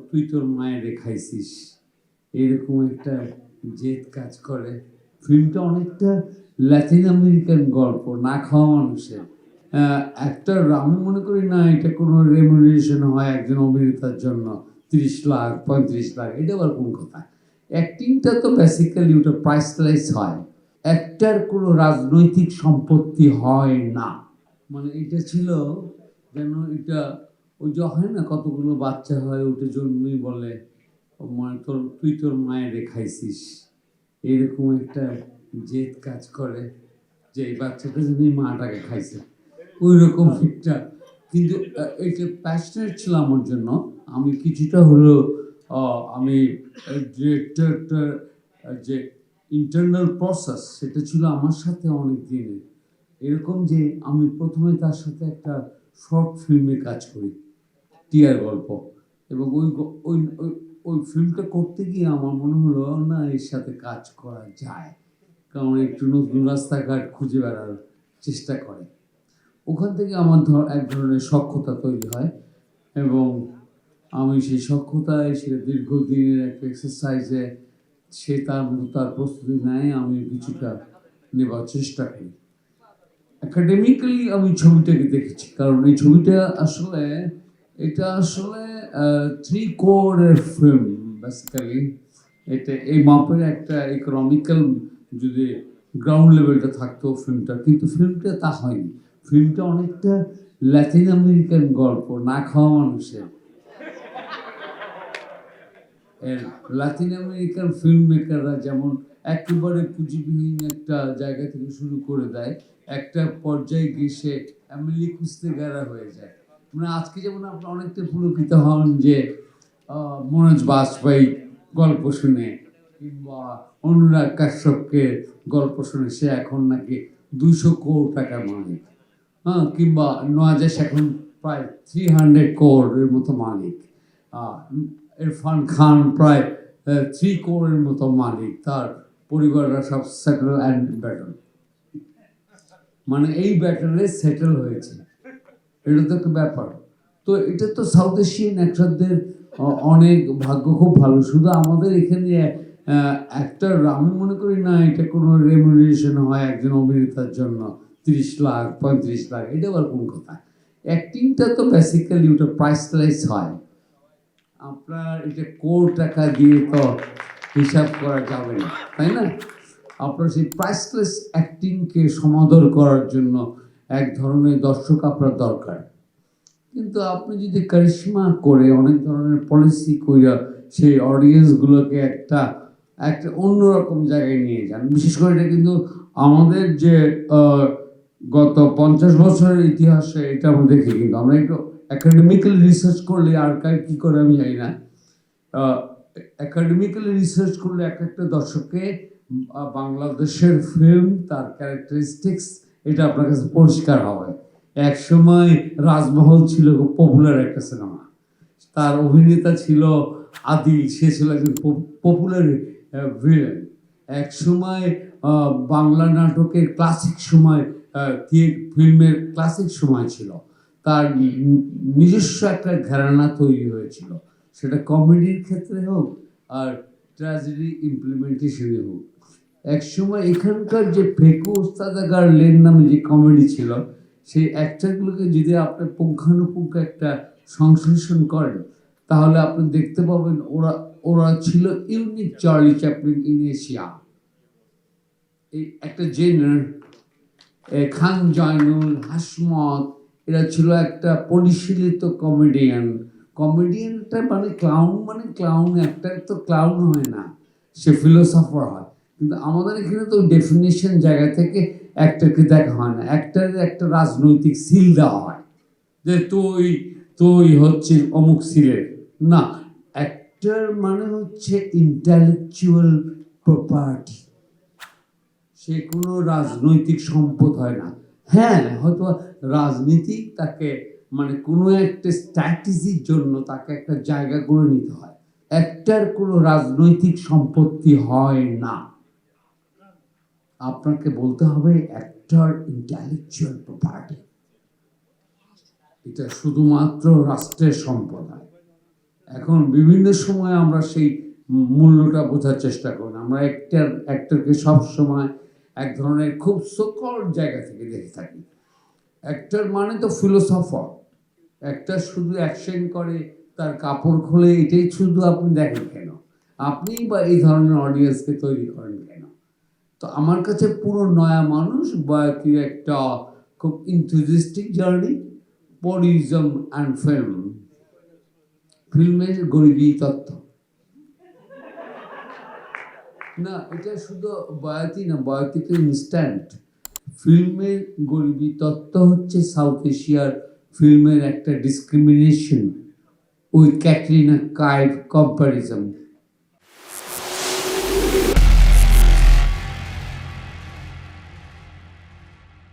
তুই তোর মায়ের খাইছিস, এরকম একটা জেদ কাজ করে। ফিল্মটা অনেকটা ল্যাটিন আমেরিকান গল্প, না খাওয়া মানুষের। একটা আমি মনে করি না এটা কোনো রেমুনারেশন হয় একজন অভিনেতার জন্য 30 লাখ 35 লাখ, এটা আবার কোন কথা। অ্যাক্টিংটা তো বেসিক্যালি ওটা প্রাইসলেস হয়। একটার কোনো রাজনৈতিক সম্পত্তি হয় না। মানে এটা ছিল যেন এটা ওই যে হয় না, কতগুলো বাচ্চা হয় ওটা জন্মই বলে তুই তোর মায়ের খাইছিস, এরকম একটা জেদ কাজ করে যে এই বাচ্চাটা যদি মাটাকে খাইছে, ওই রকম একটা। কিন্তু এটা প্যাশনেট ছিল আমার জন্য। আমি কিছুটা হলো আমি ডিরেক্টরটা যে ইন্টারনাল প্রসেস সেটা ছিল আমার সাথে অনেক দিনের। এরকম যে আমি প্রথমে তার সাথে একটা শর্ট ফিল্মে কাজ করি, টিয়ার গল্প, এবং ওই ওই ওই ফিল্মটা করতে গিয়ে আমার মনে হলো না এর সাথে কাজ করা যায়, কারণ একটু নতুন রাস্তাঘাট খুঁজে বেড়ার চেষ্টা করে। ওখান থেকে আমার এক ধরনের সক্ষতা তৈরি হয়, এবং আমি সেই সক্ষতায় সে দীর্ঘদিনের একটা এক্সারসাইজে সে তার মতো তার প্রস্তুতি নেয়, আমি কিছুটা নেবার চেষ্টা করি। একাডেমিক্যালি আমি ছবিটাকে দেখেছি, কারণ এই ছবিটা আসলে এটা আসলে 3 কোরের ফিল্ম বেসিক্যালি। এটা এই মাপের একটা ইকোনমিক্যাল যদি গ্রাউন্ড লেভেলটা থাকতো ফিল্মটা, কিন্তু ফিল্মটা তা হয়নি। ফিল্মটা অনেকটা ল্যাটিন আমেরিকান গল্প, না খাওয়া মানুষের। লাতিন আমেরিকান ফিল্ম মেকাররা যেমন একেবারে পুঁজিবিহীন একটা জায়গা থেকে শুরু করে দেয়, একটা পর্যায়ে গিয়ে সে এমএলএ খুঁজতে গেরা হয়ে যায়। মানে আজকে যেমন আপনি অনেকটা পুলকিত হন যে মনোজ বাজপেয়ী গল্প শুনে, কিংবা অনুরাগ কাশ্যপকে গল্প শুনে সে এখন নাকি 200 কোটি টাকার মালিক, হ্যাঁ, কিংবা নওয়াজেশ এখন প্রায় 300 কোটির মতো মালিক, ইরফান খান প্রায় 3 কোটির মতো মালিক, তার পরিবাররা সব সেটেল অ্যান্ড ব্যাটল, মানে এই ব্যাটলে সেটেল হয়েছে। এটা তো একটা ব্যাপার। তো এটা তো সাউথ এশিয়ান অ্যাক্টরদের অনেক ভাগ্য খুব ভালো। শুধু আমাদের এখানে একটা আমি মনে করি না এটা কোনো রেমুনারেশন হয় একজন অভিনেতার জন্য 30 লাখ 35 লাখ, এটা আবার কোন কথা। অ্যাক্টিংটা তো বেসিক্যালি ওটা প্রাইসলেস হয়। আপনার এটা কোটি টাকা দিয়ে তো হিসাব করা যাবে না, তাই না? আপনার সেই প্রাইসলেস অ্যাক্টিংকে সমাদর করার জন্য এক ধরনের দর্শক আপনার দরকার। কিন্তু আপনি যদি কারিশমা করে অনেক ধরনের পলিসি কইরা সেই অডিয়েন্সগুলোকে একটা একটা অন্যরকম জায়গায় নিয়ে যান, বিশেষ করে এটা কিন্তু আমাদের যে গত 50 বছরের ইতিহাসে এটা আমরা দেখি। কিন্তু আমরা একটু একাডেমিক্যালি রিসার্চ করলে, আর্কাইভ কি করে আমি জানি না, একাডেমিক্যালি রিসার্চ করলে এক একটা দর্শককে বাংলাদেশের ফিল্ম তার ক্যারেক্টারিস্টিক্স এটা আপনার কাছে পরিষ্কার হবে। এক সময় রাজমহল ছিল খুব পপুলার একটা সিনেমা, তার অভিনেতা ছিল আদিল, সে ছিল একজন পপুলার ভিলেন। এক সময় বাংলা নাটকের ক্লাসিক সময়, ফিল্মের ক্লাসিক সময় ছিল, তার নিজস্ব একটা ঘরানা তৈরি হয়েছিল, সেটা কমেডির ক্ষেত্রে হোক আর ট্র্যাজেডি ইমপ্লিমেন্টেশনে হোক। এক সময় এখানকার যে ফেকু ওস্তাদাগার লেন নামে যে কমেডি ছিল, সেই অ্যাক্টারগুলোকে যদি আপনি পুঙ্খানুপুঙ্খ একটা সংশ্লেষণ করেন, তাহলে আপনি দেখতে পাবেন ওরা ওরা ছিল unique Charlie Chaplin in Asia. এই একটা জেনার খান জয়নুল, হাসমত, এরা ছিল একটা পরিশীলিত কমেডিয়ান। কমেডিয়ানটা মানে ক্লাউন, একটা তো ক্লাউন হয় না, সে ফিলোসফার হয়। কিন্তু আমাদের এখানে তো ডেফিনেশন জায়গা থেকে একটাকে দেখা হয় না, একটা রাজনৈতিক সিল দেওয়া হয় যে তুই তুই হচ্ছে অমুক সিলের না। অ্যাক্টর মানে হচ্ছে ইন্টালেকচুয়াল প্রপার্টি, সে কোনো রাজনৈতিক সম্পদ হয় না। হ্যাঁ, হয়তো রাজনীতি তাকে মানে কোনো একটা স্ট্র্যাটেজির জন্য তাকে একটা জায়গা করে নিতে হয়। একটার কোনো রাজনৈতিক সম্পত্তি হয় না। আপনাকে বলতে হবে একটার ইন্টেলেকচুয়াল প্রপার্টি, এটা শুধুমাত্র রাষ্ট্রের সম্পদ হয়। এখন বিভিন্ন সময় আমরা সেই মূল্যটা বোঝার চেষ্টা করি না। আমরা অ্যাক্টরকে সবসময় এক ধরনের খুব সকল জায়গা থেকে দেখে থাকি। অ্যাক্টর মানে তো ফিলোসফার। একটা শুধু অ্যাকশন করে, তার কাপড় খোলে, এটাই শুধু আপনি দেখেন কেন? আপনি বা এই ধরনের অডিয়েন্সকে তৈরি করেন কেন? তো আমার কাছে পুরো নয়া মানুষ বা কি একটা খুব ইনথুজিস্টিক জার্নি, পলিজম অ্যান্ড ফিল্ম, ফিল্মের গরিবী তত্ত্ব। না, এটা শুধু বয়াতি না, বয়াতি তো ইনস্ট্যান্ট। ফিল্মের গরিবী তত্ত্ব হচ্ছে সাউথ এশিয়ার ফিল্মের একটা ডিসক্রিমিনেশন, ওই ক্যাটরিনা কাইফ কম্প্যারিজম।